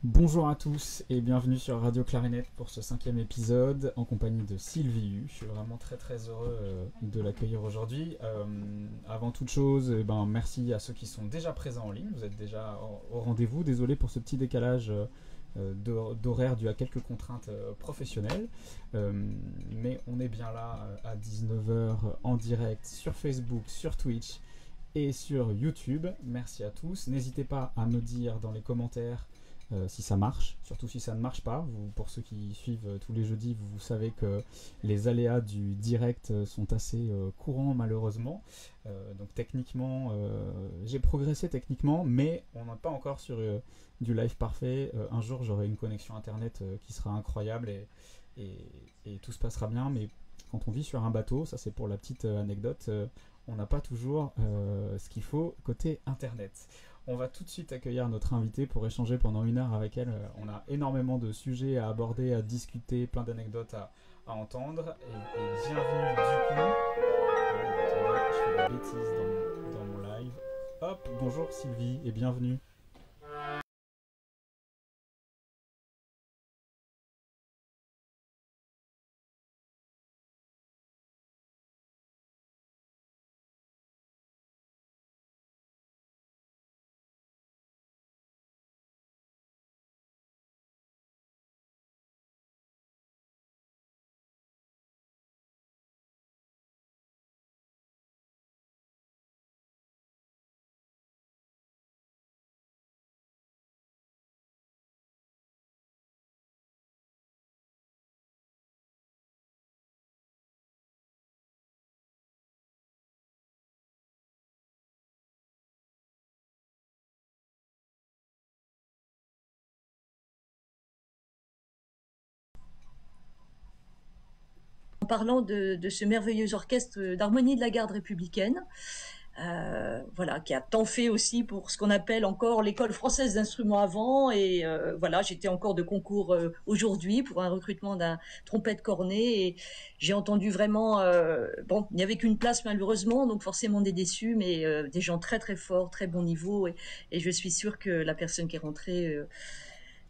Bonjour à tous et bienvenue sur Radio Clarinette pour ce 5e épisode en compagnie de Sylvie Hu. Je suis vraiment très heureux de l'accueillir aujourd'hui. Avant toute chose, merci à ceux qui sont déjà présents en ligne. Vous êtes déjà au rendez-vous. Désolé pour ce petit décalage d'horaire dû à quelques contraintes professionnelles. Mais on est bien là à 19h en direct sur Facebook, sur Twitch et sur YouTube. Merci à tous. N'hésitez pas à me dire dans les commentaires si ça marche, surtout si ça ne marche pas. Pour ceux qui suivent tous les jeudis, vous savez que les aléas du direct sont assez courants malheureusement. Donc techniquement, j'ai progressé techniquement, mais on n'est pas encore sur du live parfait. Un jour, j'aurai une connexion internet qui sera incroyable et tout se passera bien. Mais quand on vit sur un bateau, ça c'est pour la petite anecdote, on n'a pas toujours ce qu'il faut côté internet. On va tout de suite accueillir notre invitée pour échanger pendant 1 heure avec elle. On a énormément de sujets à aborder, à discuter, plein d'anecdotes à entendre. Et bienvenue du coup. Attendez, je fais des bêtises dans mon live. Hop, bonjour Sylvie et bienvenue. En parlant de ce merveilleux orchestre d'harmonie de la garde républicaine, voilà, qui a tant fait aussi pour ce qu'on appelle encore l'école française d'instruments avant. Et voilà, j'étais encore de concours aujourd'hui pour un recrutement d'un trompette cornet. Et j'ai entendu vraiment, bon, il n'y avait qu'une place malheureusement, donc forcément des déçus, mais des gens très forts, très bon niveau. Et je suis sûre que la personne qui est rentrée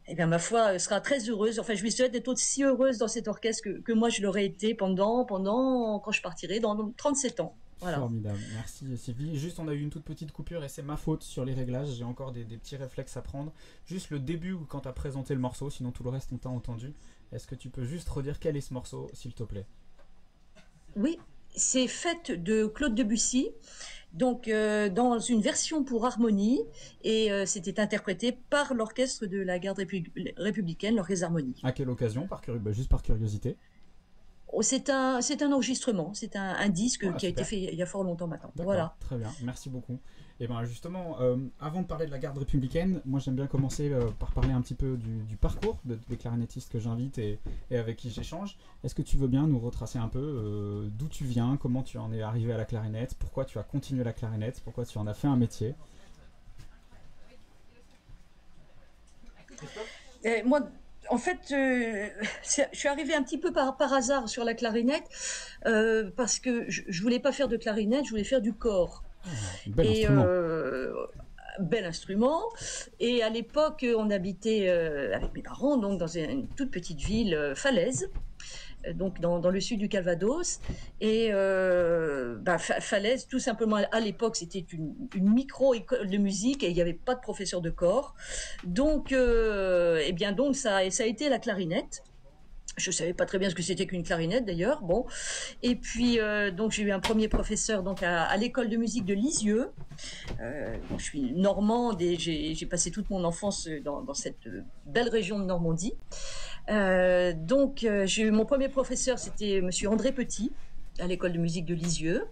eh bien, ma foi, sera très heureuse. Enfin, je lui souhaite d'être aussi heureuse dans cet orchestre que moi je l'aurais été quand je partirai, dans 37 ans. Voilà. Formidable, merci Sylvie. Juste, on a eu une toute petite coupure et c'est ma faute sur les réglages. J'ai encore des petits réflexes à prendre. Juste le début quand tu as présenté le morceau, sinon tout le reste on t'a entendu. Est-ce que tu peux juste redire quel est ce morceau, s'il te plaît? Oui, c'est Fête de Claude Debussy, donc dans une version pour harmonie, et c'était interprété par l'orchestre de la garde républicaine, l'orchestre d'harmonie. À quelle occasion, juste par curiosité? Oh, c'est un enregistrement, c'est un disque Voilà, qui a été super. fait il y a fort longtemps maintenant. D'accord, Voilà. très bien, merci beaucoup. Et bien justement, avant de parler de la garde républicaine, moi j'aime bien commencer par parler un petit peu du parcours des clarinettistes que j'invite et avec qui j'échange. Est-ce que tu veux bien nous retracer un peu d'où tu viens, comment tu en es arrivé à la clarinette, pourquoi tu as continué la clarinette, pourquoi tu en as fait un métier? Moi, en fait, je suis arrivée un petit peu par hasard sur la clarinette, parce que je voulais pas faire de clarinette, je voulais faire du cor. Ah, bel Et instrument. bel instrument. Et à l'époque, on habitait avec mes parents donc dans une toute petite ville, Falaise, donc dans le sud du Calvados. Et Falaise, tout simplement, à l'époque, c'était une micro-école de musique et il n'y avait pas de professeur de corps. Donc, eh bien, donc ça a été la clarinette. Je savais pas très bien ce que c'était qu'une clarinette d'ailleurs. Bon, et puis donc j'ai eu un premier professeur donc à l'école de musique de Lisieux. Je suis normande et j'ai passé toute mon enfance dans cette belle région de Normandie. J'ai eu mon premier professeur, c'était Monsieur André Petit à l'école de musique de Lisieux,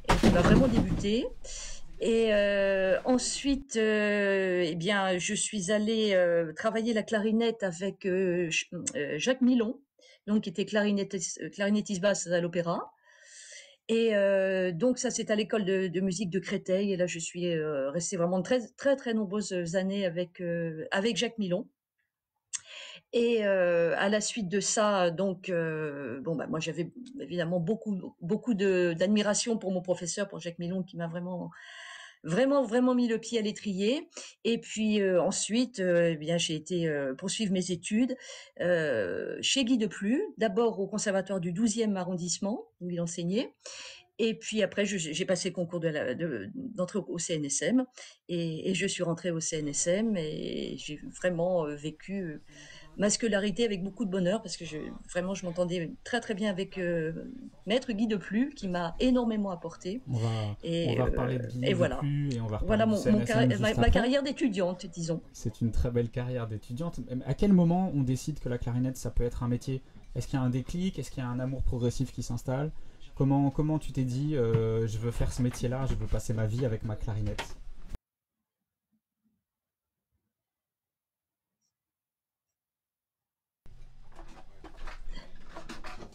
et qui m'a vraiment débuté. Et ensuite, eh bien, je suis allée travailler la clarinette avec Jacques Milon, donc qui était clarinettiste basse à l'opéra. Et donc ça, c'est à l'école de musique de Créteil. Et là, je suis restée vraiment très nombreuses années avec Jacques Milon. Et à la suite de ça, donc bon bah moi j'avais évidemment beaucoup d'admiration pour mon professeur, pour Jacques Milon, qui m'a vraiment vraiment, vraiment mis le pied à l'étrier. Et puis ensuite, eh bien, j'ai été poursuivre mes études chez Guy Deplu, d'abord au conservatoire du 12e arrondissement, où il enseignait. Et puis après, j'ai passé le concours d'entrée au CNSM et je suis rentrée au CNSM et j'ai vraiment vécu ma scolarité avec beaucoup de bonheur parce que vraiment, je m'entendais très très bien avec Maître Guy Deplu qui m'a énormément apporté. On va reparler de Et Guy de voilà. plus et on va reparler Voilà du CNSM juste ma après. carrière d'étudiante, disons. C'est une très belle carrière d'étudiante. À quel moment on décide que la clarinette, ça peut être un métier? Est-ce qu'il y a un déclic? Est-ce qu'il y a un amour progressif qui s'installe? Comment tu t'es dit, je veux faire ce métier-là, je veux passer ma vie avec ma clarinette?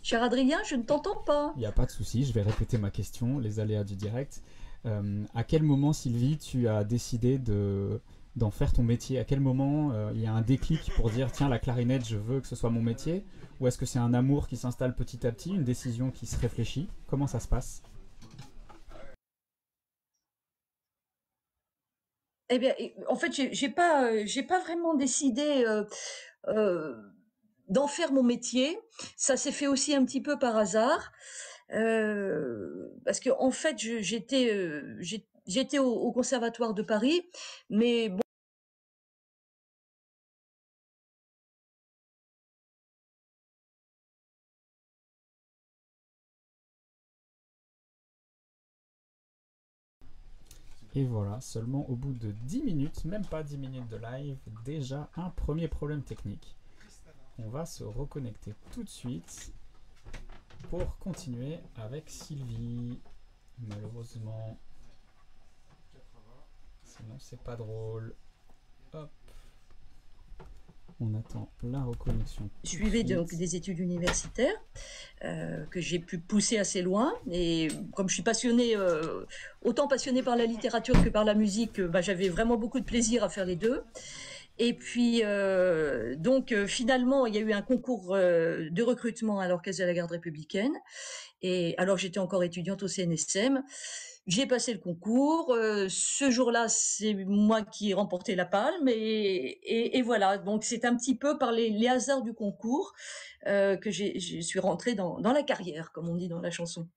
Cher Adrien, je ne t'entends pas. Il n'y a pas de souci, je vais répéter ma question, les aléas du direct. À quel moment, Sylvie, tu as décidé d'en faire ton métier? À quel moment il y a un déclic pour dire tiens, la clarinette, je veux que ce soit mon métier? Ou est-ce que c'est un amour qui s'installe petit à petit, une décision qui se réfléchit? Comment ça se passe? Eh bien, en fait, j'ai pas vraiment décidé euh, d'en faire mon métier. Ça s'est fait aussi un petit peu par hasard, parce que en fait, j'étais au Conservatoire de Paris, mais bon. Et voilà, seulement au bout de 10 minutes, même pas 10 minutes de live, déjà un premier problème technique. On va se reconnecter tout de suite pour continuer avec Sylvie. Malheureusement, sinon c'est pas drôle. Hop. On attend la reconnexion. Je suivais donc des études universitaires que j'ai pu pousser assez loin. Et comme je suis passionnée, autant passionnée par la littérature que par la musique, bah, j'avais vraiment beaucoup de plaisir à faire les deux. Et puis, donc, finalement, il y a eu un concours de recrutement à l'Orchestre de la Garde républicaine. Et alors, j'étais encore étudiante au CNSM. J'ai passé le concours. Ce jour-là, c'est moi qui ai remporté la palme. Et voilà. Donc, c'est un petit peu par les hasards du concours que je suis rentrée dans la carrière, comme on dit dans la chanson.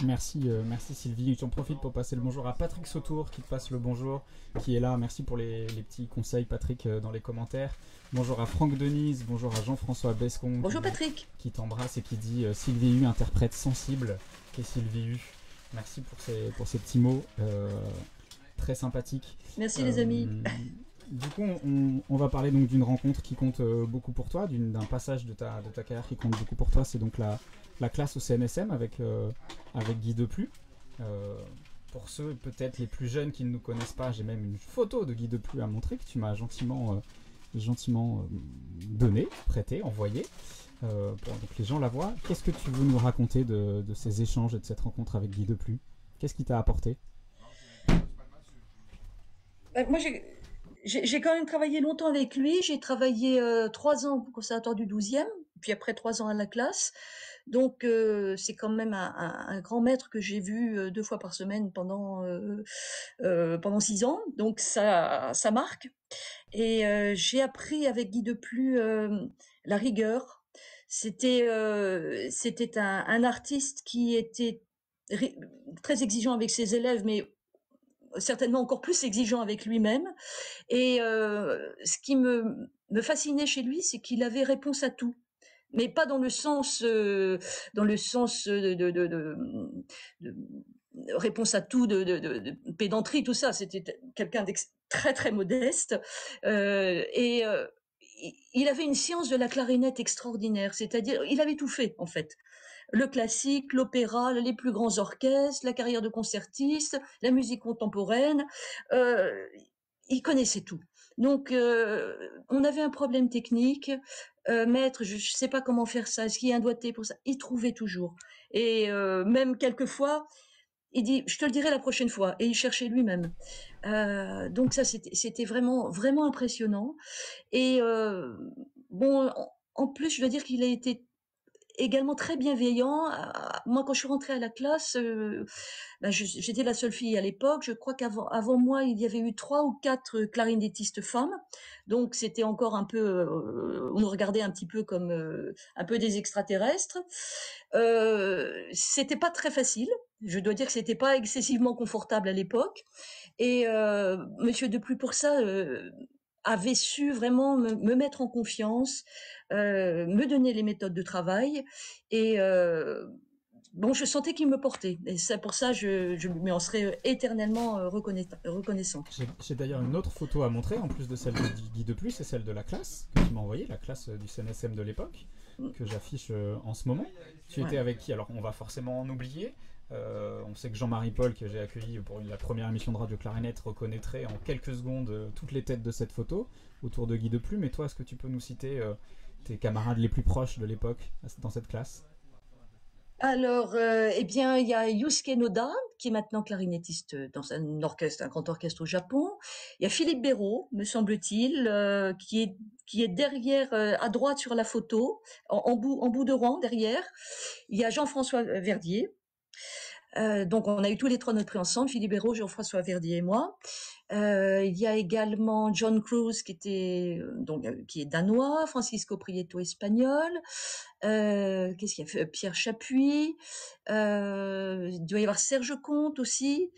Merci, merci Sylvie. J'en profite pour passer le bonjour à Patrick Sautour qui te passe le bonjour, qui est là. Merci pour les petits conseils, Patrick, dans les commentaires. Bonjour à Franck Denise, bonjour à Jean-François Bescon. Bonjour Patrick. Qui t'embrasse et qui dit Sylvie U, interprète sensible. Qu'est Sylvie U? Merci pour ces petits mots très sympathiques. Merci les amis. Du coup, on va parler donc d'une rencontre qui compte beaucoup pour toi, d'un passage de ta carrière qui compte beaucoup pour toi. C'est donc la classe au CNSM avec Guy Deplu. Pour ceux peut-être les plus jeunes qui ne nous connaissent pas, j'ai même une photo de Guy Deplu à montrer que tu m'as gentiment donné, prêté, envoyé. Pour que les gens la voient. Qu'est-ce que tu veux nous raconter de ces échanges et de cette rencontre avec Guy Deplu? Qu'est-ce qui t'a apporté? Moi, j'ai quand même travaillé longtemps avec lui. J'ai travaillé 3 ans au conservatoire du 12e, puis après 3 ans à la classe. Donc, c'est quand même un grand maître que j'ai vu 2 fois par semaine pendant 6 ans. Donc, ça marque. Et j'ai appris avec Guy Deplu la rigueur. C'était un artiste qui était très exigeant avec ses élèves, mais certainement encore plus exigeant avec lui-même. Et ce qui me fascinait chez lui, c'est qu'il avait réponse à tout, mais pas dans le sens de réponse à tout, de pédanterie, tout ça. C'était quelqu'un de très très modeste et il avait une science de la clarinette extraordinaire, c'est-à-dire il avait tout fait en fait. Le classique, l'opéra, les plus grands orchestres, la carrière de concertiste, la musique contemporaine. Euh, il connaissait tout. Donc, on avait un problème technique. Maître, je ne sais pas comment faire ça. Est-ce qu'il y a un doigté pour ça? Il trouvait toujours. Et même quelquefois, il dit, je te le dirai la prochaine fois. Et il cherchait lui-même. Donc ça, c'était vraiment, vraiment impressionnant. Et bon, en plus, je dois dire qu'il a été également très bienveillant. Moi, quand je suis rentrée à la classe, j'étais la seule fille à l'époque. Je crois qu'avant moi, il y avait eu 3 ou 4 clarinettistes femmes. Donc, c'était encore un peu, on nous regardait un petit peu comme un peu des extraterrestres. C'était pas très facile. Je dois dire que c'était pas excessivement confortable à l'époque. Et Monsieur Deplu, pour ça, avait su vraiment me mettre en confiance, me donner les méthodes de travail. Et bon, je sentais qu'il me portait. Et c'est pour ça je lui en serai éternellement reconnaissante. J'ai d'ailleurs une autre photo à montrer, en plus de celle de Guy Deplu, c'est celle de la classe que tu m'as envoyée, la classe du CNSM de l'époque, que j'affiche en ce moment. Tu étais avec qui? Alors, on va forcément en oublier. On sait que Jean-Marie Paul, que j'ai accueilli pour la première émission de Radio Clarinette, reconnaîtrait en quelques secondes toutes les têtes de cette photo autour de Guy Deplu. Mais toi, est-ce que tu peux nous citer tes camarades les plus proches de l'époque dans cette classe? Alors, eh bien, il y a Yusuke Noda, qui est maintenant clarinettiste dans un grand orchestre au Japon. Il y a Philippe Béraud, me semble-t-il, qui est derrière, à droite sur la photo, en bout de rang derrière. Il y a Jean-François Verdier. Donc, on a eu tous les trois notre prix ensemble, Philippe Béraud, Jean-François Verdier et moi. Il y a également John Cruz, qui est danois, Francisco Prieto, espagnol. Qu'est-ce qu'il y a? Pierre Chapuis. Il doit y avoir Serge Comte aussi.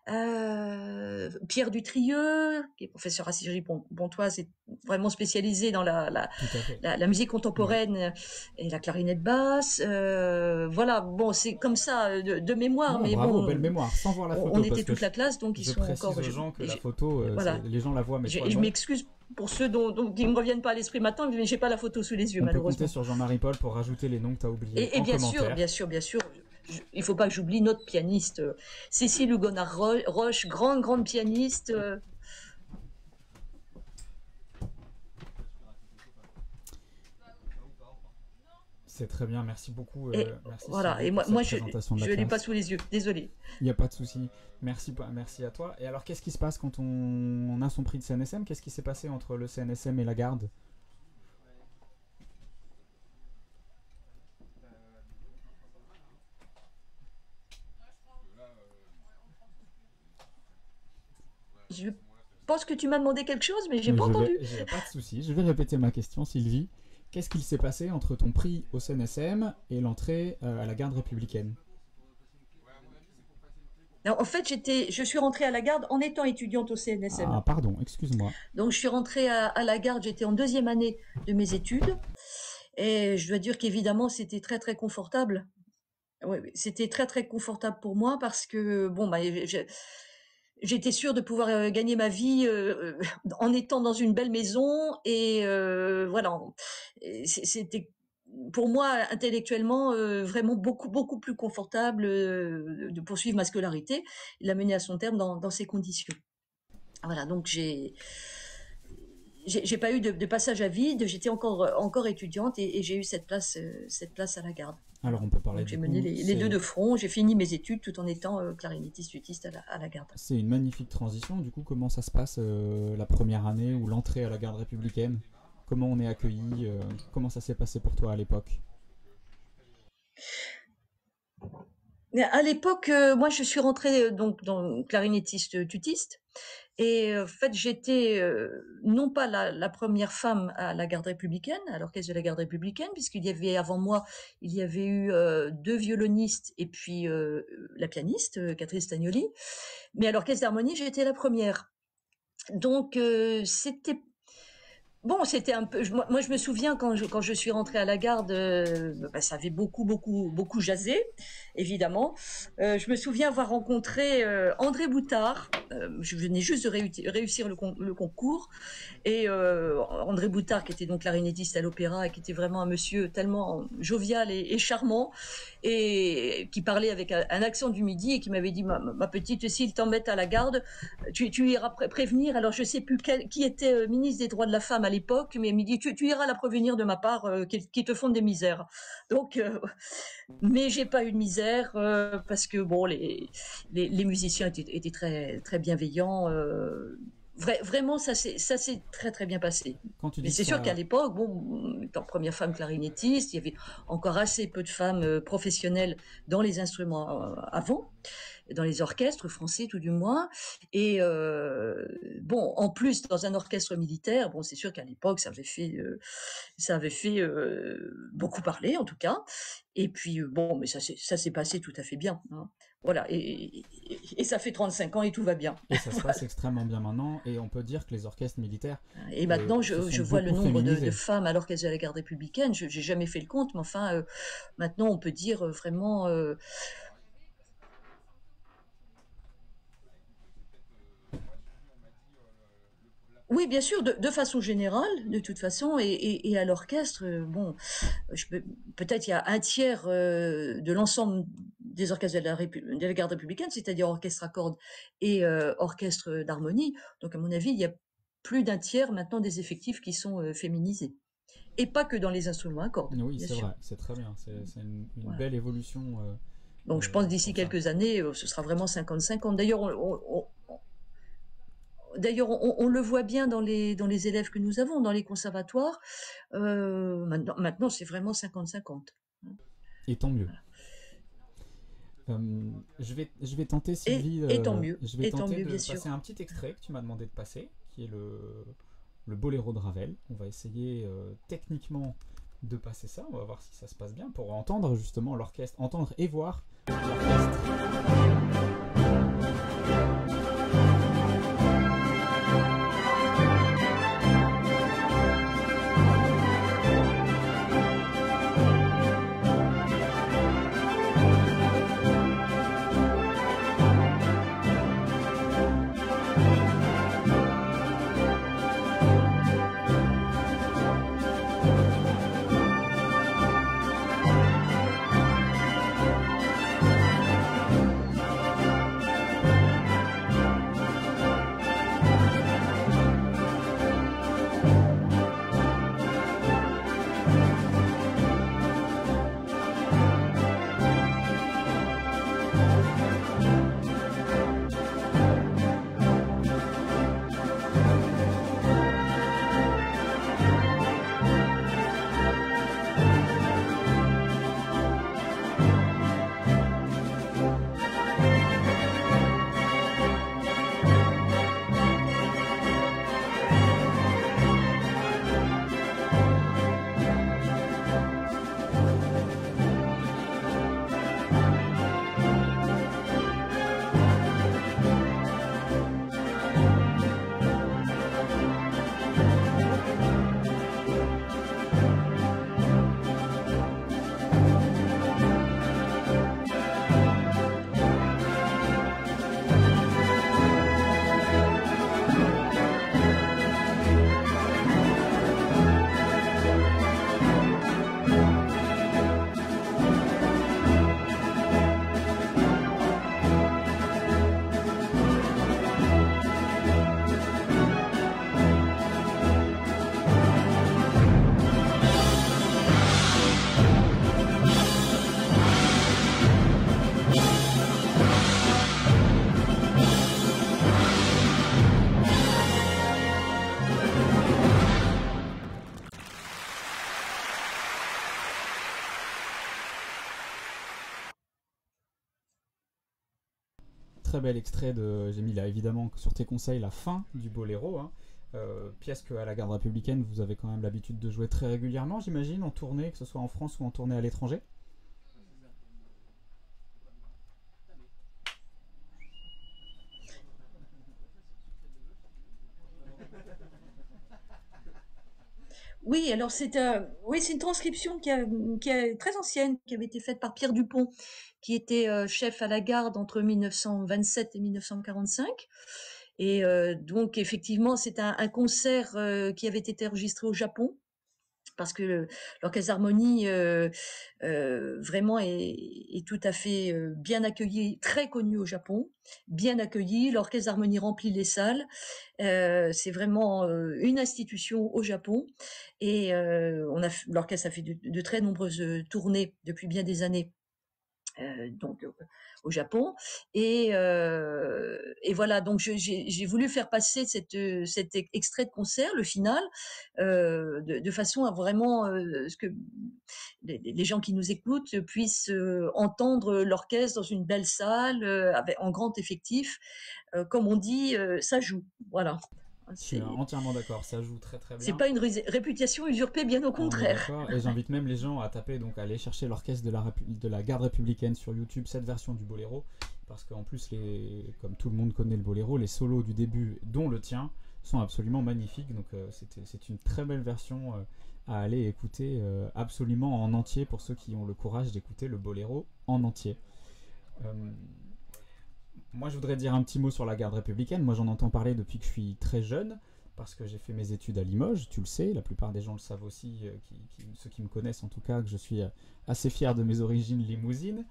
Pierre Dutrieux, qui est professeur à Cergy-Pontoise, est vraiment spécialisé dans la musique contemporaine et la clarinette basse. Voilà, bon, c'est comme ça de mémoire. Non, mais bravo, bon, belle mémoire, sans voir la photo. On était toute la classe, donc ils je sont précise encore. aux gens que la photo, voilà. Les gens la voient, mais je m'excuse pour ceux qui ne me reviennent pas à l'esprit maintenant, mais j'ai pas la photo sous les yeux, malheureusement. On peut compter sur Jean-Marie Paul pour rajouter les noms que tu as oubliés. Et bien sûr. Il ne faut pas que j'oublie notre pianiste, Cécile Hugonard-Roche, grande pianiste. C'est très bien, merci beaucoup. Merci voilà, et moi je ne l'ai pas sous les yeux, désolé. Il n'y a pas de souci. Merci à toi. Et alors, qu'est-ce qui se passe quand on a son prix de CNSM? Qu'est-ce qui s'est passé entre le CNSM et la Garde? Je pense que tu m'as demandé quelque chose, mais j'ai pas entendu. Pas de souci, je vais répéter ma question, Sylvie. Qu'est-ce qu'il s'est passé entre ton prix au CNSM et l'entrée à la Garde républicaine? Non, en fait, je suis rentrée à la Garde en étant étudiante au CNSM. Ah, pardon, excuse-moi. Donc, je suis rentrée à la Garde, j'étais en 2e année de mes études. Et je dois dire qu'évidemment, c'était très, très confortable. Oui, c'était très, très confortable pour moi parce que, bon, j'étais sûre de pouvoir gagner ma vie en étant dans une belle maison. Et voilà, c'était pour moi intellectuellement vraiment beaucoup plus confortable de poursuivre ma scolarité et la mener à son terme dans ces conditions. Voilà, donc j'ai pas eu de passage à vide, j'étais encore étudiante et j'ai eu cette place à la Garde. Alors on peut parler. J'ai mené les deux de front, j'ai fini mes études tout en étant clarinettiste luthiste à la Garde. C'est une magnifique transition. Du coup, comment ça se passe la première année ou l'entrée à la Garde républicaine? Comment on est accueilli? Comment ça s'est passé pour toi à l'époque? À l'époque, moi je suis rentrée donc dans clarinettiste tutiste. Et en fait, j'étais non pas la première femme à la Garde républicaine, à l'orchestre de la Garde républicaine, puisqu'il y avait avant moi, il y avait eu 2 violonistes et puis la pianiste, Catherine Stagnoli. Mais à l'orchestre d'harmonie, j'ai été la première. Donc c'était bon, c'était un peu. Moi, je me souviens quand je suis rentrée à la Garde, ça avait beaucoup jasé, évidemment. Je me souviens avoir rencontré André Boutard. Je venais juste de réussir le concours. Et André Boutard, qui était donc clarinettiste à l'opéra et qui était vraiment un monsieur tellement jovial et charmant, et qui parlait avec un accent du Midi et qui m'avait dit ma petite, s'ils t'embêtent à la Garde, tu iras prévenir. Alors je sais plus qui était ministre des droits de la femme à l'époque, mais il me dit tu iras la prévenir de ma part qui te font des misères. Donc mais j'ai pas eu de misère parce que bon les musiciens étaient très très bienveillants. Vraiment, ça s'est très très bien passé. Quand tu Mais dis que c'est sûr qu'à ça... l'époque, bon, étant première femme clarinettiste, il y avait encore assez peu de femmes professionnelles dans les instruments avant, dans les orchestres français tout du moins. Et bon, en plus, dans un orchestre militaire, bon, c'est sûr qu'à l'époque, ça avait fait beaucoup parler en tout cas. Et puis bon, mais ça s'est passé tout à fait bien, hein. Voilà, et ça fait 35 ans et tout va bien. Et ça se Voilà. passe extrêmement bien maintenant, et on peut dire que les orchestres militaires Et maintenant, se sont je vois le beaucoup nombre de féminisés. femmes à l'orchestre de la garde républicaine. Je n'ai jamais fait le compte, mais enfin, maintenant, on peut dire vraiment. Oui, bien sûr, de façon générale, de toute façon, et à l'orchestre, bon, peut-être il y a un tiers de l'ensemble des orchestres de la garde républicaine, c'est-à-dire orchestre à cordes et orchestre d'harmonie. Donc, à mon avis, il y a plus d'un tiers maintenant des effectifs qui sont féminisés. Et pas que dans les instruments à cordes, Oui, bien c'est sûr. vrai, c'est très bien. C'est une Voilà. belle évolution Donc je pense d'ici pour ça. quelques années, ce sera vraiment 50-50. D'ailleurs, on le voit bien dans les élèves que nous avons, dans les conservatoires. Maintenant c'est vraiment 50-50. Et tant mieux. Je vais tenter, Sylvie, Et tant mieux, bien de sûr. passer un petit extrait que tu m'as demandé de passer, qui est le Boléro de Ravel. On va essayer techniquement de passer ça. On va voir si ça se passe bien pour entendre justement l'orchestre, entendre et voir l'orchestre. Très bel extrait de. J'ai mis là évidemment sur tes conseils la fin du Boléro. Hein. Pièce qu'à la garde républicaine vous avez quand même l'habitude de jouer très régulièrement, j'imagine, en tournée, que ce soit en France ou en tournée à l'étranger. Oui, alors c'est une transcription qui est très ancienne, qui avait été faite par Pierre Dupont, qui était chef à la garde entre 1927 et 1945. Et donc effectivement, c'est un concert qui avait été enregistré au Japon, parce que l'orchestre d'harmonie vraiment est tout à fait bien accueilli, très connu au Japon, bien accueilli. L'orchestre d'harmonie remplit les salles. C'est vraiment une institution au Japon, et l'orchestre a fait de très nombreuses tournées depuis bien des années donc au Japon. Et voilà, donc j'ai voulu faire passer cet extrait de concert, le final, de façon à vraiment ce que les gens qui nous écoutent puissent entendre l'orchestre dans une belle salle, en grand effectif. Comme on dit, ça joue. Voilà. Je suis entièrement d'accord, ça joue très très C'est bien. pas une réputation usurpée, bien au On est contraire. d'accord, et j'invite même les gens à taper, donc à aller chercher l'orchestre de la garde républicaine sur YouTube, cette version du boléro, parce qu'en plus, comme tout le monde connaît le boléro, les solos du début, dont le tien, sont absolument magnifiques, donc c'est une très belle version à aller écouter absolument en entier pour ceux qui ont le courage d'écouter le boléro en entier. Euh, Moi, je voudrais dire un petit mot sur la garde républicaine. Moi, j'en entends parler depuis que je suis très jeune, parce que j'ai fait mes études à Limoges, tu le sais, la plupart des gens le savent aussi, ceux qui me connaissent en tout cas, que je suis assez fier de mes origines limousines.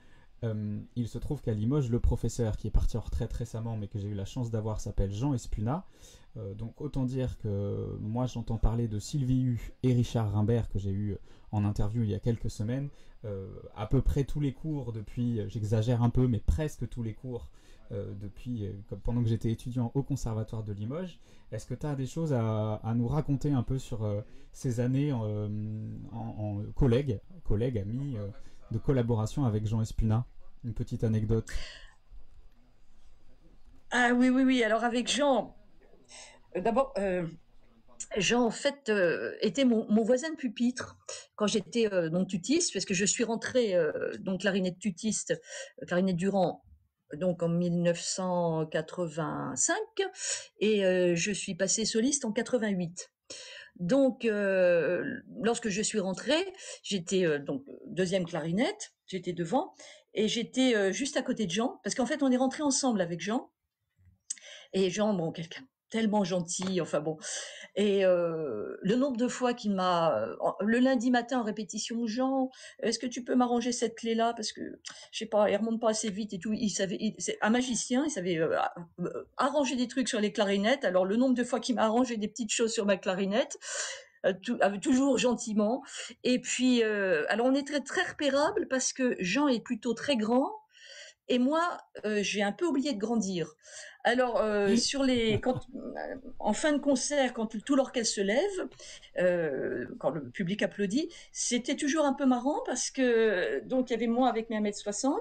Il se trouve qu'à Limoges, le professeur qui est parti en retraite récemment, mais que j'ai eu la chance d'avoir, s'appelle Jean Espuna. Donc autant dire que moi j'entends parler de Sylvie Hu et Richard Rimbert que j'ai eu en interview il y a quelques semaines. À peu près tous les cours depuis, j'exagère un peu, mais presque tous les cours depuis pendant que j'étais étudiant au conservatoire de Limoges. Est-ce que tu as des choses à nous raconter un peu sur ces années en collègue, ami, de collaboration avec Jean Espuna? Une petite anecdote. Ah oui, oui, oui. Alors avec Jean, d'abord, Jean, en fait, était mon voisin de pupitre quand j'étais donc tutiste, parce que je suis rentrée donc clarinette tutiste, clarinette Durand, donc en 1985, et je suis passée soliste en 88. Donc, lorsque je suis rentrée, j'étais donc deuxième clarinette, j'étais devant, et j'étais juste à côté de Jean, parce qu'en fait, on est rentrés ensemble avec Jean. Et Jean, bon, quelqu'un tellement gentil, enfin bon. Et le nombre de fois qu'il m'a, le lundi matin en répétition, Jean, est-ce que tu peux m'arranger cette clé-là parce que je sais pas, elle remonte pas assez vite et tout. Il savait, c'est un magicien, il savait arranger des trucs sur les clarinettes. Alors le nombre de fois qu'il m'a arrangé des petites choses sur ma clarinette, toujours gentiment. Et puis, alors on est très très repérable parce que Jean est plutôt très grand. Et moi, j'ai un peu oublié de grandir. Alors, en fin de concert, quand tout l'orchestre se lève, quand le public applaudit, c'était toujours un peu marrant parce que donc il y avait moi avec mes 1,60 m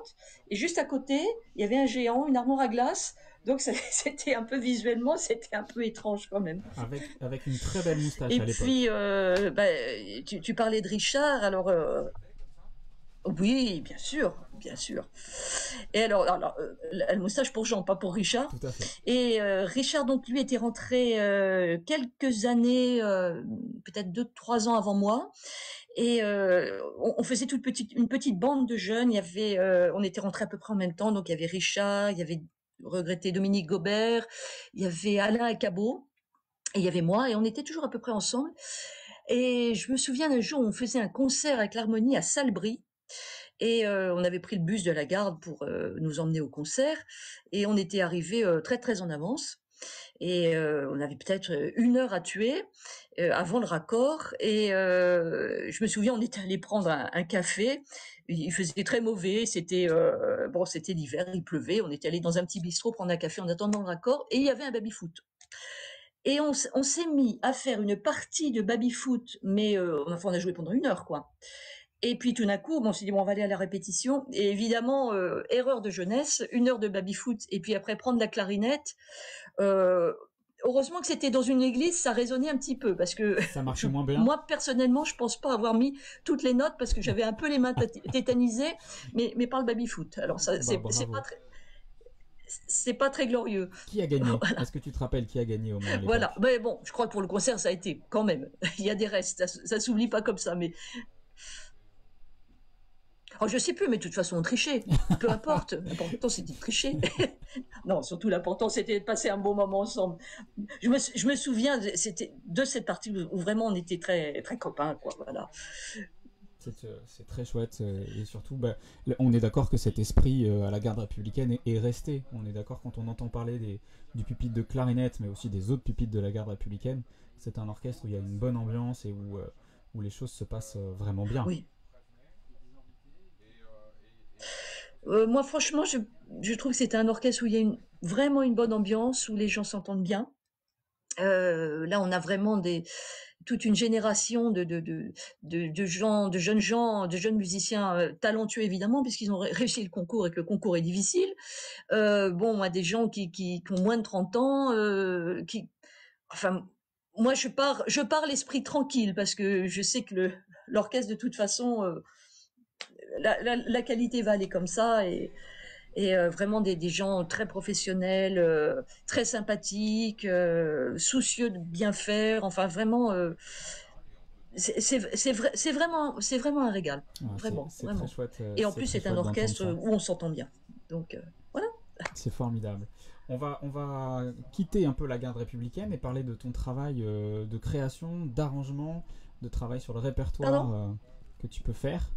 et juste à côté, il y avait un géant, une armoire à glace. Donc c'était un peu visuellement, c'était un peu étrange quand même. Avec une très belle moustache Et à l'époque. puis, tu parlais de Richard, alors oui, bien sûr, bien sûr. Et alors la moustache pour Jean, pas pour Richard. Tout à fait. Et Richard, donc, lui, était rentré quelques années, peut-être 2, 3 ans avant moi. Et on faisait une petite bande de jeunes. Il y avait, on était rentrés à peu près en même temps. Donc, il y avait Richard, il y avait regretté Dominique Gobert, il y avait Alain Acabo, et il y avait moi. Et on était toujours à peu près ensemble. Et je me souviens d'un jour où on faisait un concert avec l'harmonie à Salbris. Et on avait pris le bus de la garde pour nous emmener au concert. Et on était arrivés très très en avance. Et on avait peut-être 1 heure à tuer avant le raccord. Et je me souviens, on était allé prendre un café. Il faisait très mauvais. C'était bon, c'était l'hiver, il pleuvait. On était allé dans un petit bistrot prendre un café en attendant le raccord. Et il y avait un baby-foot. Et on s'est mis à faire une partie de baby-foot, mais enfin, on a joué pendant 1 heure, quoi. Et puis tout d'un coup, on s'est dit, bon, on va aller à la répétition. Et évidemment, erreur de jeunesse, 1 heure de baby-foot, et puis après prendre la clarinette. Heureusement que c'était dans une église, ça résonnait un petit peu, parce que ça marchait moins bien. Moi, personnellement, je pense pas avoir mis toutes les notes, parce que j'avais un peu les mains tétanisées, mais pas le baby-foot. Alors, ça, c'est pas très glorieux. Qui a gagné? Voilà. Est-ce que tu te rappelles qui a gagné au moins à l'époque? Voilà, mais bon, je crois que pour le concert, ça a été quand même. Il y a des restes, ça s'oublie pas comme ça, mais oh, je sais plus, mais de toute façon, on trichait. Peu importe. L'important, c'était de tricher. Non, surtout l'important, c'était de passer un bon moment ensemble. Je me souviens, c'était de cette partie où vraiment on était très, très copains, quoi. Voilà. C'est très chouette et surtout on est d'accord que cet esprit à la garde républicaine est resté. On est d'accord quand on entend parler du pupitre de clarinette mais aussi des autres pupitres de la garde républicaine. C'est un orchestre où il y a une bonne ambiance et où les choses se passent vraiment bien. Oui. Moi, franchement, je trouve que c'est un orchestre où il y a vraiment une bonne ambiance, où les gens s'entendent bien. Là, on a vraiment toute une génération de gens, de jeunes gens, de jeunes musiciens talentueux évidemment, puisqu'ils ont réussi le concours et que le concours est difficile. Bon, à des gens qui ont moins de 30 ans, enfin, moi je pars l'esprit tranquille parce que je sais que l'orchestre de toute façon, la qualité va aller comme ça et vraiment des gens très professionnels, très sympathiques, soucieux de bien faire. Enfin, vraiment, c'est vraiment un régal, Ouais, vraiment, c'est très vraiment. chouette, Et en plus, c'est un d'entendre orchestre ça. où on s'entend bien. Donc voilà. C'est formidable. On va quitter un peu la garde républicaine et parler de ton travail de création, d'arrangement, de travail sur le répertoire Pardon? que tu peux faire.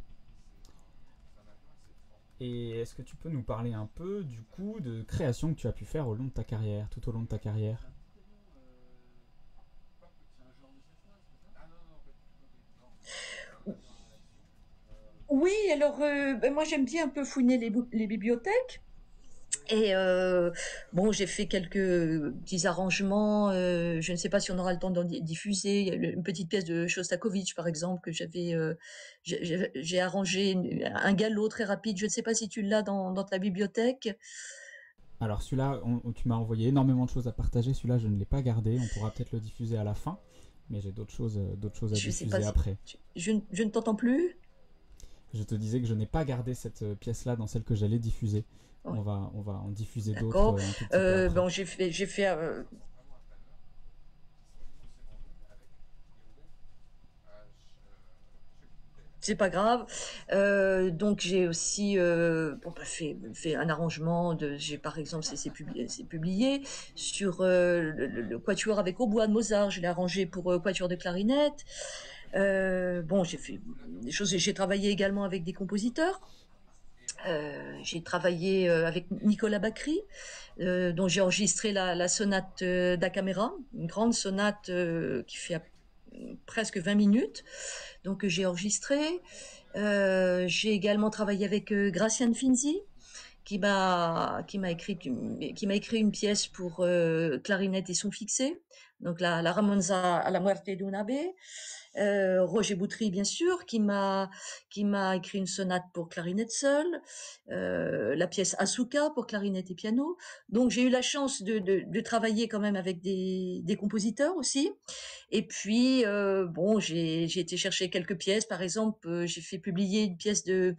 Et est-ce que tu peux nous parler un peu du coup de création que tu as pu faire au long de ta carrière, tout au long de ta carrière? Oui, alors moi j'aime bien un peu fouiner les bibliothèques. Et bon, j'ai fait quelques petits arrangements. Je ne sais pas si on aura le temps d'en diffuser. Il y a une petite pièce de Shostakovich, par exemple, que j'ai arrangé un galop très rapide. Je ne sais pas si tu l'as dans ta bibliothèque. Alors celui-là, tu m'as envoyé énormément de choses à partager. Celui-là, je ne l'ai pas gardé. On pourra peut-être le diffuser à la fin. Mais j'ai d'autres choses à Je ne sais pas diffuser si après. je ne t'entends plus. Je te disais que je n'ai pas gardé cette pièce-là dans celle que j'allais diffuser. Ouais, On va en diffuser d'autres d'accord. un tout petit peu après. Bon, j'ai fait c'est pas grave. Donc j'ai aussi bon, bah, fait un arrangement j'ai par exemple c'est publié sur le quatuor avec hautbois de Mozart. Je l'ai arrangé pour quatuor de clarinette. Bon, j'ai fait des choses. J'ai travaillé également avec des compositeurs. J'ai travaillé avec Nicolas Bacri, dont j'ai enregistré la sonate da Camera, une grande sonate qui fait presque 20 minutes, donc j'ai enregistré. J'ai également travaillé avec Gracian Finzi, qui m'a écrit une pièce pour clarinette et son fixé, donc la Ramonza à la muerte de un ave. Roger Boutry, bien sûr, qui m'a écrit une sonate pour clarinette seule, la pièce Asuka pour clarinette et piano. Donc j'ai eu la chance de travailler quand même avec des compositeurs aussi. Et puis bon, j'ai été chercher quelques pièces. Par exemple, j'ai fait publier une pièce de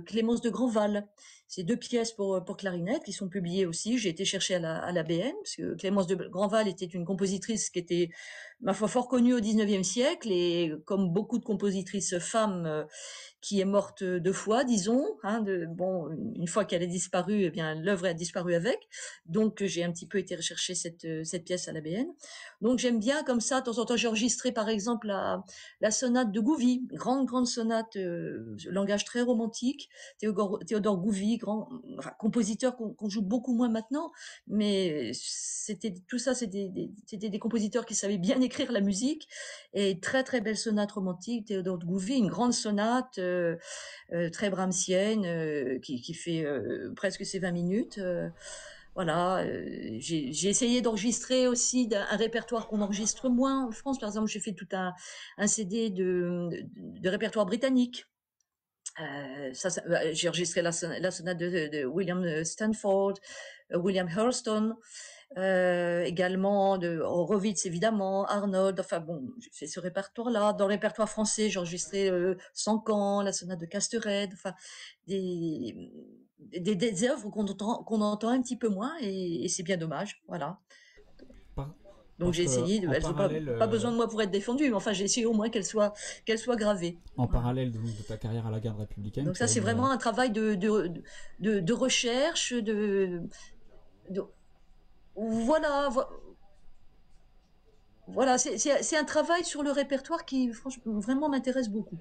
Clémence de Grandval. C'est deux pièces pour clarinette qui sont publiées aussi. J'ai été chercher à la BN, parce que Clémence de Grandval était une compositrice qui était, ma foi, fort connue au 19e siècle, et comme beaucoup de compositrices femmes, qui est morte deux fois, disons. Bon, une fois qu'elle est disparue, eh bien l'œuvre a disparu avec. Donc j'ai un petit peu été rechercher cette pièce à la BN. Donc j'aime bien comme ça. De temps en temps, j'ai enregistré par exemple la sonate de Gouvy, grande sonate, langage très romantique. Théodore Gouvy, enfin, compositeur qu'on joue beaucoup moins maintenant, mais c'était tout ça, c'était des compositeurs qui savaient bien écrire la musique, et très belle sonate romantique. Théodore Gouvy, une grande sonate très brahmsienne qui fait presque ses 20 minutes. Voilà, j'ai essayé d'enregistrer aussi un répertoire qu'on enregistre moins en France. Par exemple, j'ai fait tout un CD de répertoire britannique. J'ai enregistré la sonate de William Stanford, William Hurston, également de Horowitz évidemment, Arnold. Enfin bon, j'ai fait ce répertoire-là. Dans le répertoire français, j'ai enregistré Sancan, la sonate de Castered. Enfin des œuvres qu'on entend un petit peu moins, et c'est bien dommage. Voilà. Par- Donc Parce j'ai que essayé. Elles n'ont pas besoin de moi pour être défendues, mais enfin j'ai essayé au moins qu'elles soient gravées. en Voilà. parallèle de ta carrière à la garde républicaine, Donc tu ça, as c'est une vraiment un travail de recherche, de voilà, voilà, c'est un travail sur le répertoire qui, franchement, vraiment m'intéresse beaucoup.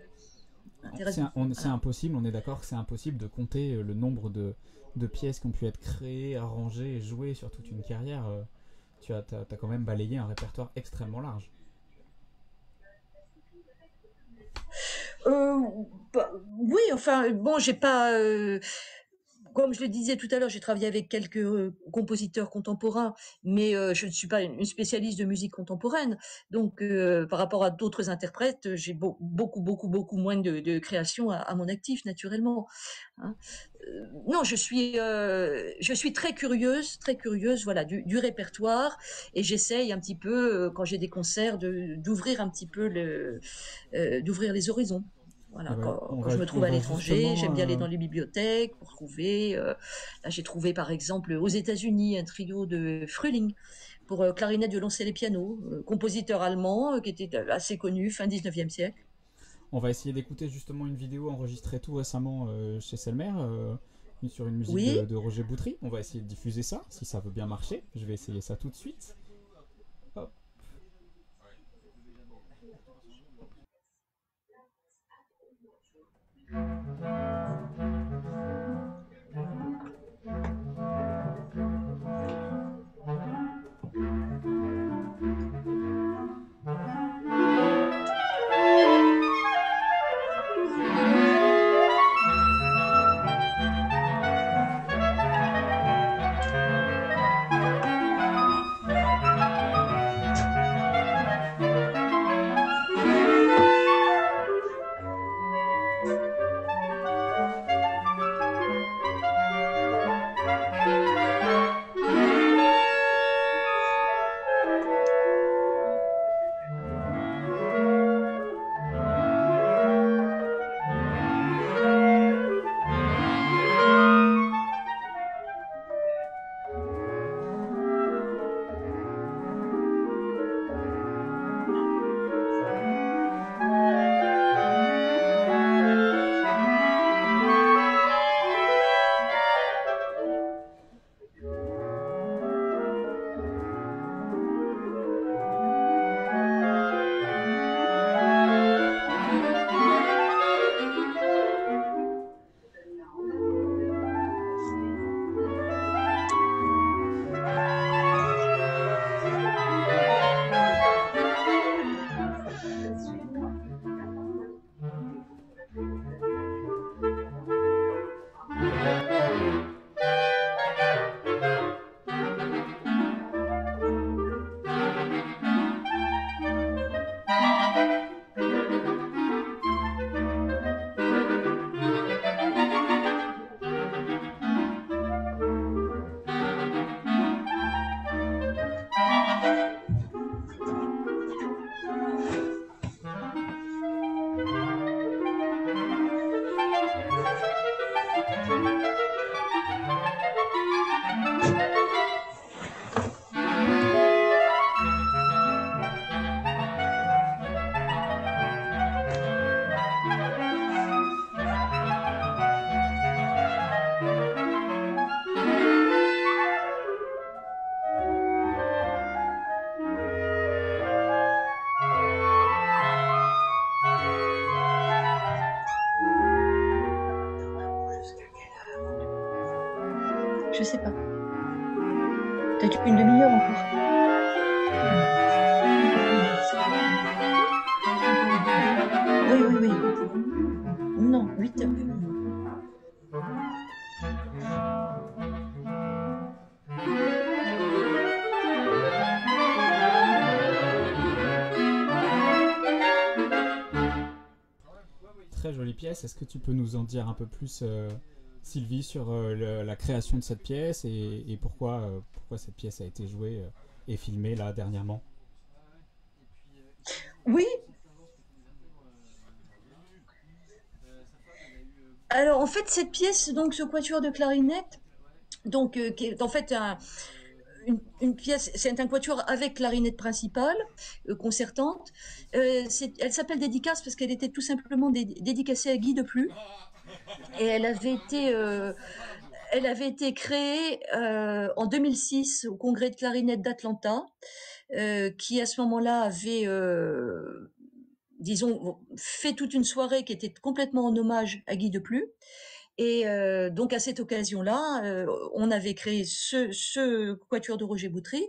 M'intéresse beaucoup. c'est Voilà. impossible, on est d'accord que c'est impossible de compter le nombre de pièces qui ont pu être créées, arrangées et jouées sur toute une carrière. Tu as quand même balayé un répertoire extrêmement large. Euh, oui, enfin, bon, j'ai pas. comme je le disais tout à l'heure, j'ai travaillé avec quelques compositeurs contemporains, mais je ne suis pas une spécialiste de musique contemporaine. Donc, par rapport à d'autres interprètes, j'ai beaucoup moins de créations à mon actif, naturellement. Hein. Non, je suis très curieuse, voilà, du répertoire, et j'essaye un petit peu, quand j'ai des concerts, d'ouvrir un petit peu d'ouvrir les horizons. Et Voilà, ben, quand je me trouve on à va l'étranger, j'aime justement. bien aller dans les bibliothèques pour trouver. Là, j'ai trouvé par exemple aux États-Unis un trio de Frühling pour clarinette, violoncelle et piano, compositeur allemand qui était assez connu fin 19e siècle. On va essayer d'écouter justement une vidéo enregistrée tout récemment chez Selmer sur une musique Oui, de Roger Boutry. On va essayer de diffuser ça, si ça veut bien marcher. Je vais essayer ça tout de suite. Hop. je sais pas. Peut-être une demi-heure encore. Oui. Non, 8 heures. Très jolie pièce. Est-ce que tu peux nous en dire un peu plus, Sylvie, sur la création de cette pièce et pourquoi cette pièce a été jouée et filmée là dernièrement? Oui, alors en fait, cette pièce, donc ce quatuor de clarinette, donc qui est en fait une pièce, c'est un quatuor avec clarinette principale, concertante. Elle s'appelle Dédicace parce qu'elle était tout simplement dédicacée à Guy Deplu. Et elle avait été créée en 2006 au congrès de clarinette d'Atlanta, qui à ce moment-là avait, disons, fait toute une soirée qui était complètement en hommage à Guy Deplu. Et donc à cette occasion-là, on avait créé ce quatuor de Roger Boutry,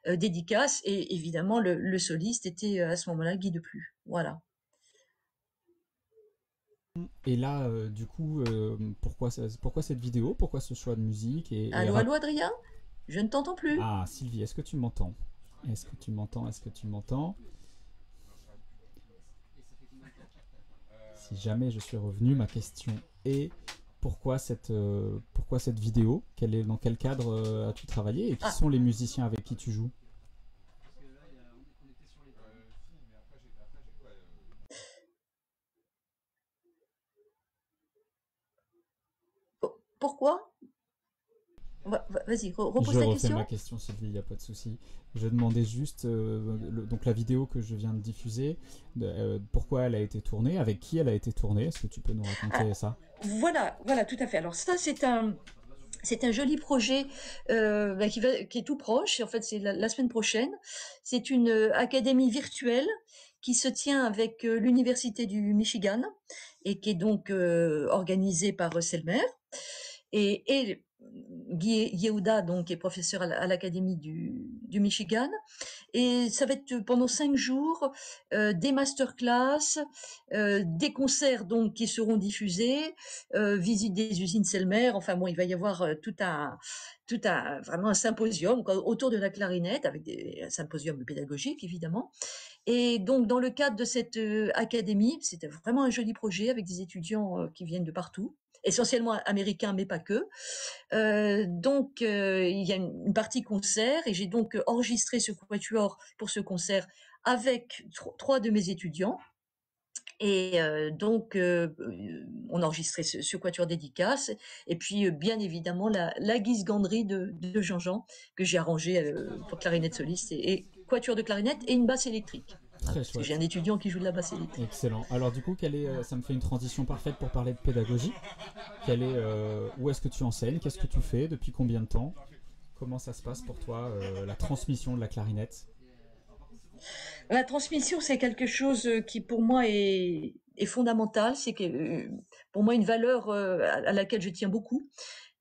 dédicace, et évidemment le soliste était à ce moment-là Guy Deplu. Voilà. Et là, du coup, pourquoi cette vidéo? Pourquoi ce choix de musique Allô, allô, Adrien? Je ne t'entends plus. Ah, Sylvie, est-ce que tu m'entends? Est-ce que tu m'entends? Est-ce que tu m'entends? Si jamais je suis revenu, ma question est pourquoi cette vidéo? Dans quel cadre as-tu travaillé? Et qui Ah, sont les musiciens avec qui tu joues? pourquoi? Vas-y, repose Je ta refais ma question. question, Sylvie, il n'y a pas de souci. Je demandais juste, donc la vidéo que je viens de diffuser, pourquoi elle a été tournée, avec qui elle a été tournée, est-ce que tu peux nous Ah, raconter ça? voilà, tout à fait. Alors ça, c'est un joli projet qui est tout proche. En fait, c'est la semaine prochaine. C'est une académie virtuelle qui se tient avec l'Université du Michigan et qui est donc organisée par Selmer. Et Guy Yehuda, donc, est professeur à l'Académie du Michigan. Et ça va être pendant 5 jours, des masterclass, des concerts donc qui seront diffusés, visite des usines Selmer. Enfin bon, il va y avoir vraiment un symposium autour de la clarinette, avec un symposium pédagogique évidemment. Et donc dans le cadre de cette académie, c'était vraiment un joli projet avec des étudiants qui viennent de partout, essentiellement américains mais pas que. Donc, il y a une partie concert et j'ai donc enregistré ce quatuor pour ce concert avec trois de mes étudiants. Et donc, on a enregistré ce quatuor dédicace. Et puis, bien évidemment, la guise-ganderie de Jean-Jean que j'ai arrangé pour clarinette soliste et quatuor de clarinette et une basse électrique. Voilà, Très parce que j'ai chouette. un étudiant qui joue de la basse électrique. Excellent. Alors du coup, ça me fait une transition parfaite pour parler de pédagogie. Où est-ce que tu enseignes? Qu'est-ce que tu fais? Depuis combien de temps? Comment ça se passe pour toi, la transmission de la clarinette? La transmission, c'est quelque chose qui pour moi est fondamental. C'est que pour moi une valeur à laquelle je tiens beaucoup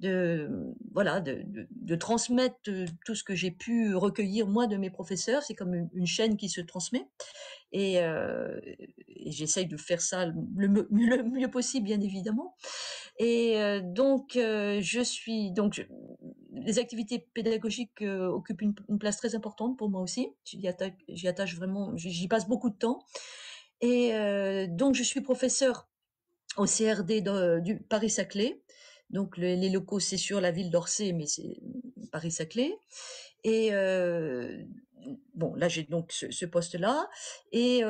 de voilà de transmettre tout ce que j'ai pu recueillir moi de mes professeurs. C'est comme une chaîne qui se transmet et j'essaye de faire ça le mieux possible, bien évidemment. Et donc, les activités pédagogiques occupent une place très importante pour moi aussi. J'y attache vraiment, j'y passe beaucoup de temps. Et donc, je suis professeure au CRD du Paris-Saclay. Donc, les locaux, c'est sur la ville d'Orsay, mais c'est Paris-Saclay. Et bon, là j'ai donc ce poste-là. Et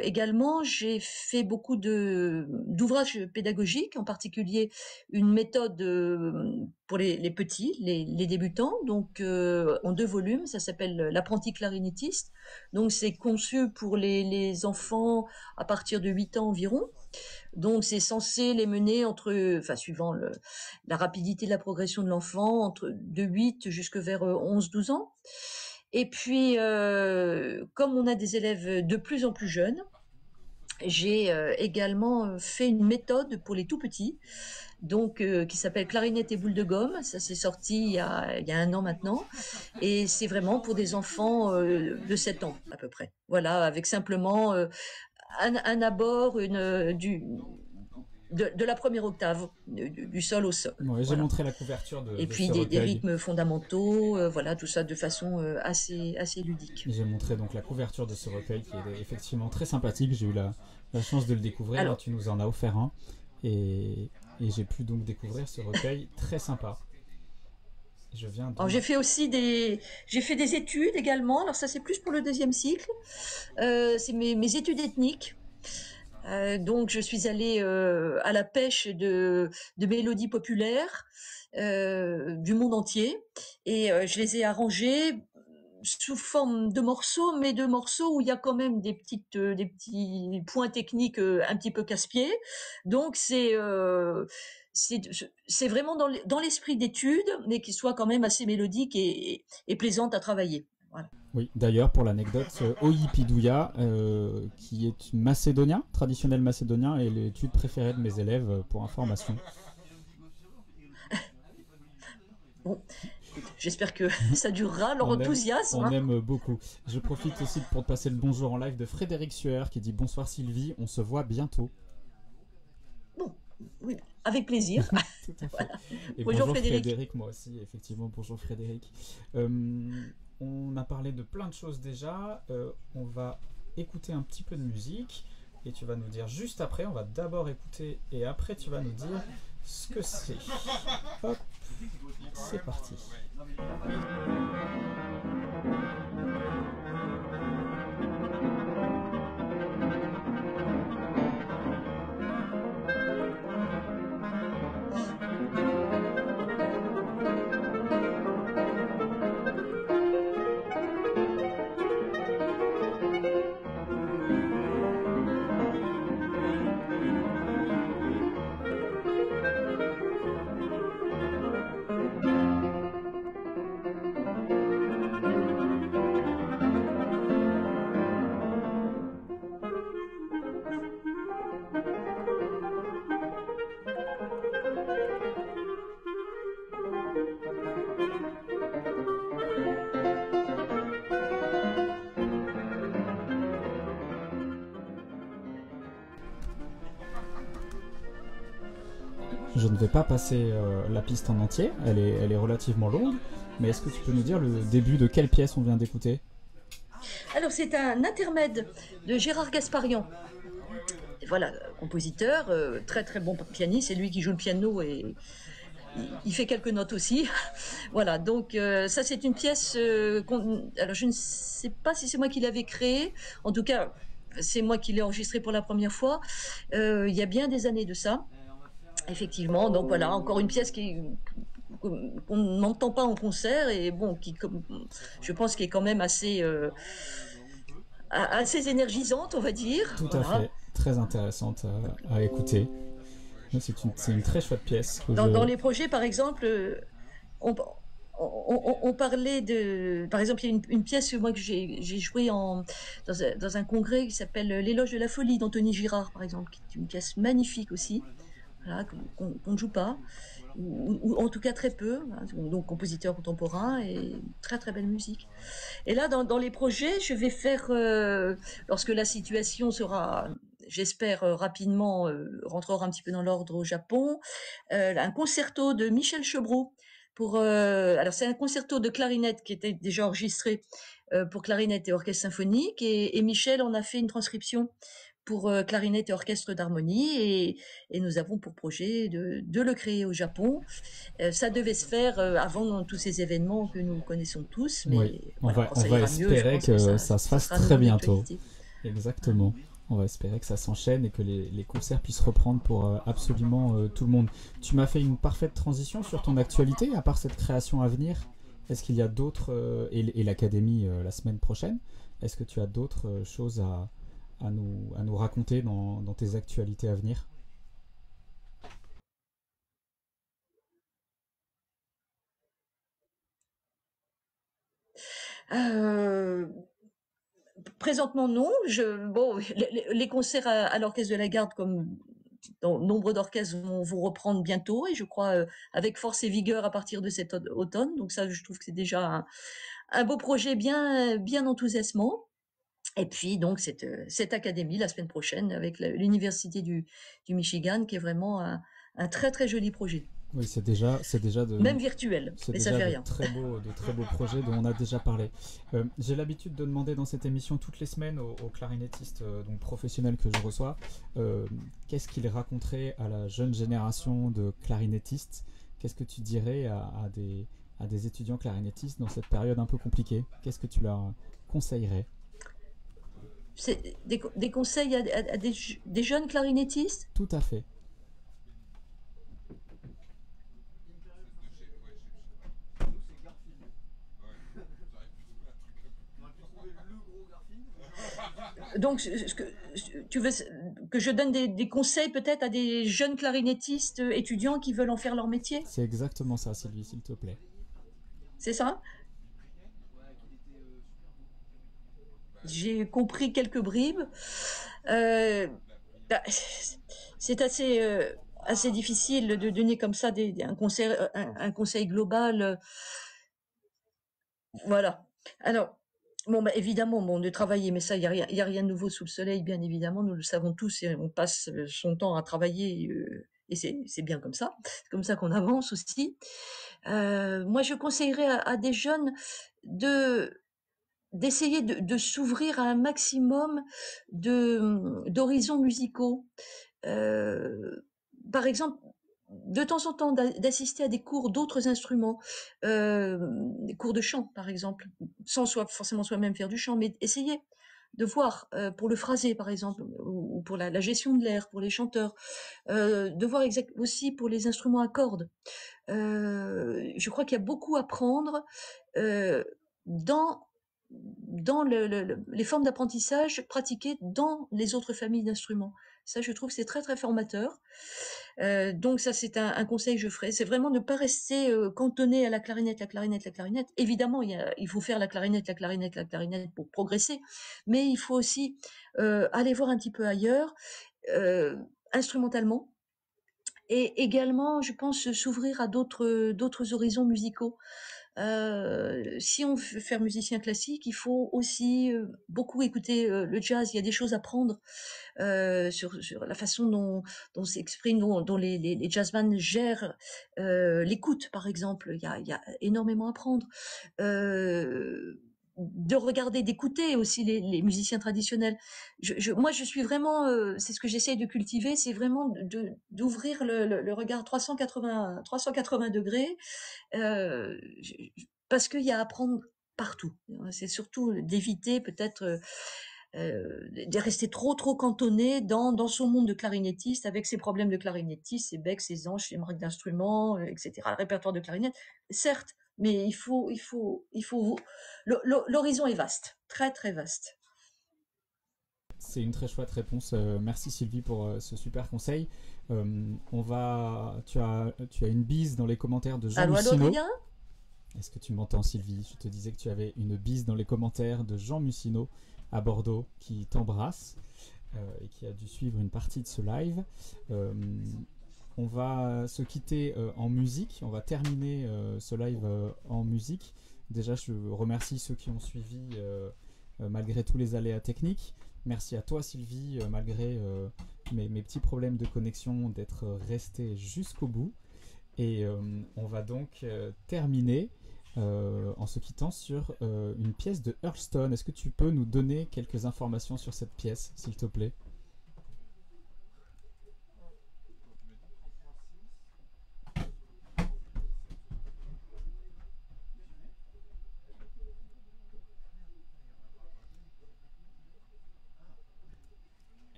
également, j'ai fait beaucoup d'ouvrages pédagogiques, en particulier une méthode pour les petits, les débutants, donc en 2 volumes. Ça s'appelle l'apprenti clarinettiste. Donc c'est conçu pour les enfants à partir de 8 ans environ. Donc c'est censé les mener enfin suivant la rapidité de la progression de l'enfant, de 8 jusque vers 11-12 ans. Et puis, comme on a des élèves de plus en plus jeunes, j'ai également fait une méthode pour les tout petits, donc qui s'appelle Clarinette et boule de gomme. Ça s'est sorti il y a 1 an maintenant, et c'est vraiment pour des enfants de 7 ans à peu près. Voilà, avec simplement un abord, de la première octave, du sol au sol. Ouais, j'ai Voilà. montré la couverture Et de puis ce des recueil. rythmes fondamentaux, voilà, tout ça de façon assez ludique. J'ai montré donc la couverture de ce recueil qui est effectivement très sympathique. J'ai eu la chance de le découvrir. Alors, Tu nous en as offert un. Et j'ai pu donc découvrir ce recueil très sympa. Je viens de... alors j'ai fait des études également. Alors ça c'est plus pour le 2e cycle. C'est mes études ethniques. Donc je suis allée à la pêche de mélodies populaires du monde entier et je les ai arrangées sous forme de morceaux, mais de morceaux où il y a quand même des petits points techniques un petit peu casse-pieds. Donc c'est vraiment dans l'esprit d'étude, mais qui soit quand même assez mélodique et plaisante à travailler. Voilà. Oui, d'ailleurs, pour l'anecdote, Oïpidouya, qui est macédonien, traditionnel macédonien, est l'étude préférée de mes élèves pour information. Bon, écoute, j'espère que ça durera leur On aime, enthousiasme. on Hein. aime beaucoup. Je profite aussi pour te passer le bonjour en live de Frédéric Sueur qui dit bonsoir Sylvie, on se voit bientôt. Bon, oui, avec plaisir. Tout à fait. Voilà. Et Bonjour bonjour Frédéric. Frédéric, moi aussi, effectivement, bonjour Frédéric. On a parlé de plein de choses déjà. On va écouter un petit peu de musique et tu vas nous dire juste après. On va d'abord écouter et après tu vas nous dire ce que c'est. Hop, c'est parti. Je ne vais pas passer la piste en entier, elle est relativement longue, mais est-ce que tu peux nous dire le début de quelle pièce on vient d'écouter? Alors, c'est un intermède de Gérard Gasparian. Voilà, compositeur, très très bon pianiste, c'est lui qui joue le piano et il fait quelques notes aussi. Voilà, donc ça c'est une pièce alors je ne sais pas si c'est moi qui l'avais créée, en tout cas c'est moi qui l'ai enregistrée pour la première fois, il y a bien des années de ça, effectivement. Donc voilà, encore une pièce qu'on n'entend pas en concert et bon, je pense qui est quand même assez énergisante, on va dire. Tout à Voilà. fait, très intéressante à écouter. C'est une très chouette pièce que Dans je... les projets, par exemple, on, on parlait de... Par exemple, il y a une pièce moi, que j'ai jouée dans un congrès qui s'appelle L'éloge de la folie d'Anthony Girard, par exemple, qui est une pièce magnifique aussi, voilà, qu'on ne joue pas, ou en tout cas très peu, hein, donc compositeur contemporain et très très belle musique. Et là, dans les projets, je vais faire, lorsque la situation sera, j'espère, rapidement, rentrera un petit peu dans l'ordre au Japon, un concerto de Michel Chevreau. Alors, c'est un concerto de clarinette qui était déjà enregistré pour clarinette et orchestre symphonique. Et Michel en a fait une transcription pour clarinette et orchestre d'harmonie. Et nous avons pour projet de le créer au Japon. Ça devait se faire avant tous ces événements que nous connaissons tous, Oui, mais voilà, quand on ça va ira mieux, je espérer pense que que ça se ça fasse sera à très nouveau bientôt. d'actualité. Exactement. On va espérer que ça s'enchaîne et que les concerts puissent reprendre pour absolument tout le monde. Tu m'as fait une parfaite transition sur ton actualité, à part cette création à venir. Est-ce qu'il y a d'autres, et l'académie la semaine prochaine, est-ce que tu as d'autres choses à nous raconter dans tes actualités à venir? Euh, Présentement, non. Bon, les concerts à l'Orchestre de la Garde, comme dans nombre d'orchestres, vont reprendre bientôt, et je crois avec force et vigueur à partir de cet automne. Donc ça, je trouve que c'est déjà un beau projet bien enthousiasmant. Et puis donc cette académie la semaine prochaine avec l'université du Michigan, qui est vraiment un très très joli projet, Oui, même virtuel, c'est mais ça déjà fait rien. de très beaux projets dont on a déjà parlé. J'ai l'habitude de demander dans cette émission toutes les semaines aux clarinettistes donc professionnels que je reçois qu'est-ce qu'ils raconteraient à la jeune génération de clarinettistes. Qu'est-ce que tu dirais à des étudiants clarinettistes dans cette période un peu compliquée? Qu'est-ce que tu leur conseillerais? C'est des conseils à des jeunes clarinettistes. Tout à fait. Donc, tu veux que je donne des conseils peut-être à des jeunes clarinettistes étudiants qui veulent en faire leur métier? C'est exactement ça, Sylvie, s'il te plaît. C'est ça? J'ai compris quelques bribes. Euh, Bah, c'est assez difficile de donner comme ça un conseil global. Voilà. Alors, Bon, bah, évidemment, bon, de travailler, mais ça, il y a rien de nouveau sous le soleil, bien évidemment, nous le savons tous, et on passe son temps à travailler, et c'est bien comme ça. C'est comme ça qu'on avance aussi. Moi, je conseillerais à des jeunes de d'essayer de s'ouvrir à un maximum d'horizons musicaux. Euh, Par exemple, de temps en temps, d'assister à des cours d'autres instruments, des cours de chant, par exemple, sans forcément soi-même faire du chant, mais essayer de voir pour le phrasé, par exemple, ou pour la gestion de l'air, pour les chanteurs, de voir aussi pour les instruments à cordes. Je crois qu'il y a beaucoup à prendre euh, dans les formes d'apprentissage pratiquées dans les autres familles d'instruments. Ça, je trouve que c'est très très formateur. Donc ça, c'est un conseil que je ferai. C'est vraiment ne pas rester cantonné à la clarinette, la clarinette, la clarinette. Évidemment, il faut faire la clarinette, la clarinette, la clarinette pour progresser, mais il faut aussi aller voir un petit peu ailleurs, instrumentalement, et également, je pense, s'ouvrir à d'autres horizons musicaux. Si on veut faire musicien classique, il faut aussi beaucoup écouter le jazz. Il y a des choses à prendre sur la façon dont s'exprime, dont les jazzmen gèrent l'écoute, par exemple. Il y a énormément à prendre. De regarder, d'écouter aussi les musiciens traditionnels. Moi, je suis vraiment, c'est ce que j'essaye de cultiver, c'est vraiment d'ouvrir le regard 380 degrés, parce qu'il y a à apprendre partout. C'est surtout d'éviter peut-être de rester trop cantonné dans son monde de clarinettiste, avec ses problèmes de clarinettiste, ses becs, ses anches, ses marques d'instruments, etc. Le répertoire de clarinette, certes, mais l'horizon est vaste, très très vaste. C'est une très chouette réponse. Merci Sylvie pour ce super conseil. Tu as une bise dans les commentaires de Jean Allô, Mussino. Adrien ? Est-ce que tu m'entends, Sylvie? Je te disais que tu avais une bise dans les commentaires de Jean Mussino à Bordeaux qui t'embrasse et qui a dû suivre une partie de ce live. On va se quitter en musique. On va terminer ce live en musique. Déjà, je remercie ceux qui ont suivi malgré tous les aléas techniques. Merci à toi, Sylvie, malgré mes petits problèmes de connexion, d'être resté jusqu'au bout. Et on va donc terminer en se quittant sur une pièce de Earlston. Est-ce que tu peux nous donner quelques informations sur cette pièce, s'il te plaît?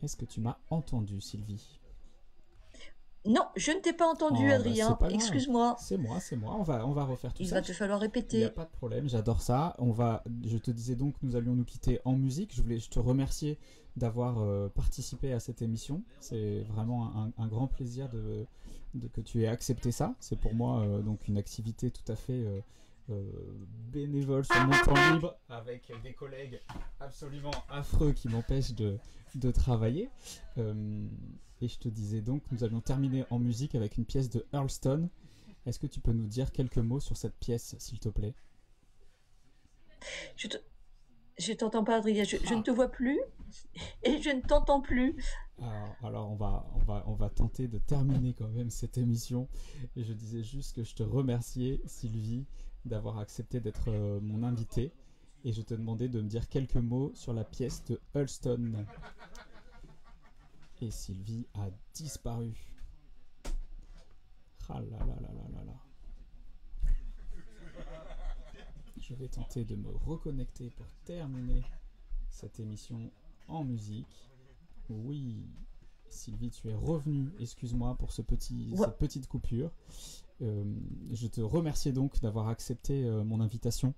Est-ce que tu m'as entendu, Sylvie? Non, je ne t'ai pas entendu, Adrien. Excuse-moi. C'est moi. On va refaire tout ça. Il va te falloir répéter. Il n'y a pas de problème, j'adore ça. Je te disais donc, nous allions nous quitter en musique. Je te remercier d'avoir participé à cette émission. C'est vraiment un grand plaisir que tu aies accepté ça. C'est pour moi donc une activité tout à fait bénévole sur mon temps libre, avec des collègues absolument affreux qui m'empêchent de travailler. Et je te disais donc, nous allons terminer en musique avec une pièce de Earlston. Est-ce que tu peux nous dire quelques mots sur cette pièce, s'il te plaît? Je t'entends pas, Adrien. Je ne te vois plus et je ne t'entends plus. Alors on va tenter de terminer quand même cette émission. Et je disais juste que je te remerciais, Sylvie, d'avoir accepté d'être mon invité. Et je te demandais de me dire quelques mots sur la pièce de Earlston. Et Sylvie a disparu. Ah là là là là là là. Je vais tenter de me reconnecter pour terminer cette émission en musique. Oui, Sylvie, tu es revenue. Excuse-moi pour cette petite coupure. Je te remercie donc d'avoir accepté mon invitation.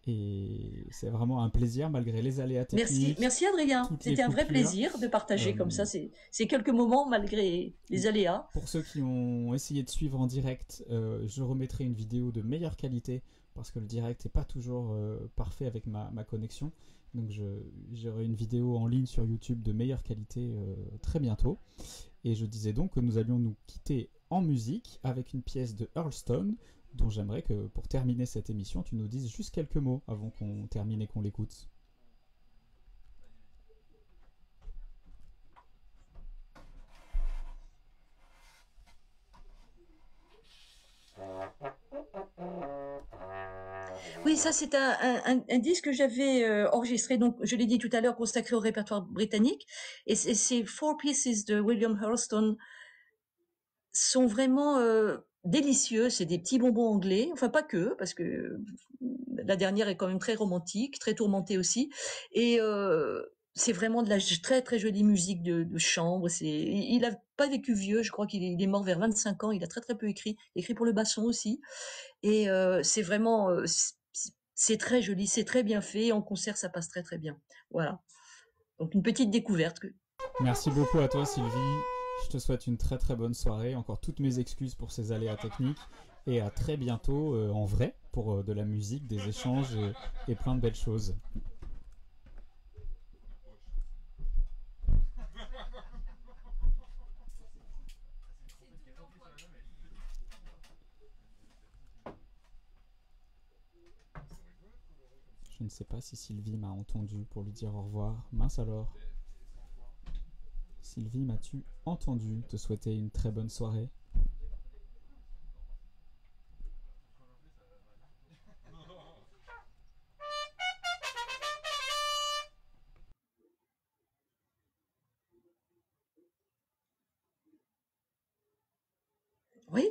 Et c'est vraiment un plaisir malgré les aléas techniques. Merci Adrien. C'était un vrai plaisir de partager comme ça ces quelques moments malgré les aléas. Pour ceux qui ont essayé de suivre en direct, je remettrai une vidéo de meilleure qualité parce que le direct n'est pas toujours parfait avec ma connexion. Donc j'aurai une vidéo en ligne sur YouTube de meilleure qualité très bientôt. Et je disais donc que nous allions nous quitter en musique avec une pièce de Earlston dont j'aimerais que pour terminer cette émission, tu nous dises juste quelques mots avant qu'on termine et qu'on l'écoute. Oui, ça c'est un disque que j'avais enregistré, donc je l'ai dit tout à l'heure, consacré au répertoire britannique. Et ces Four Pieces de William Hurlstone sont vraiment délicieux. C'est des petits bonbons anglais, enfin pas que, parce que la dernière est quand même très romantique, très tourmentée aussi. Et c'est vraiment de la très très jolie musique de chambre. Il a pas vécu vieux, je crois qu'il est mort vers 25 ans. Il a très très peu écrit, écrit pour le basson aussi. Et c'est vraiment, c'est très joli, c'est très bien fait. En concert, ça passe très très bien. Voilà. Donc une petite découverte. Merci beaucoup à toi Sylvie. Je te souhaite une très très bonne soirée. Encore toutes mes excuses pour ces aléas techniques. Et à très bientôt en vrai pour de la musique, des échanges et plein de belles choses. Je ne sais pas si Sylvie m'a entendu pour lui dire au revoir. Mince alors. Sylvie, m'as-tu entendu te souhaiter une très bonne soirée? Oui.